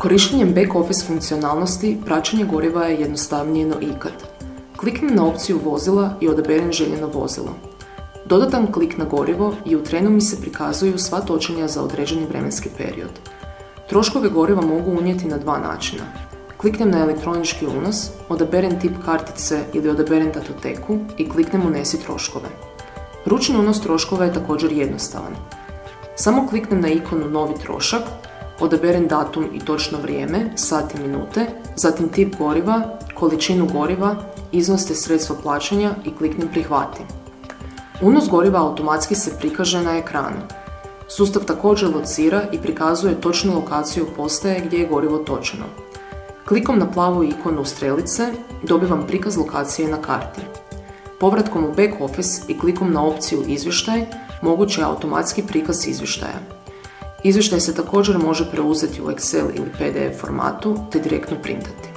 Korištenjem back-office funkcionalnosti praćenje goriva je jednostavnije no ikad. Kliknem na opciju vozila i odaberem željeno vozilo. Dodatan klik na gorivo i u trenu mi se prikazuju sva točenja za određeni vremenski period. Troškove goriva mogu unijeti na dva načina. Kliknem na elektronički unos, odaberem tip kartice ili odaberem datoteku i kliknem unesi troškove. Ručni unos troškova je također jednostavan. Samo kliknem na ikonu novi trošak, odaberem datum i točno vrijeme, sat i minute, zatim tip goriva, količinu goriva, iznos te sredstvo plaćanja i kliknem prihvati. Unos goriva automatski se prikaže na ekranu. Sustav također locira i prikazuje točnu lokaciju postaje gdje je gorivo točeno. Klikom na plavu ikonu strelice dobivam prikaz lokacije na karti. Povratkom u back office i klikom na opciju izvještaj moguće je automatski prikaz izvještaja. Izvještaj se također može preuzeti u Excel ili PDF formatu te direktno printati.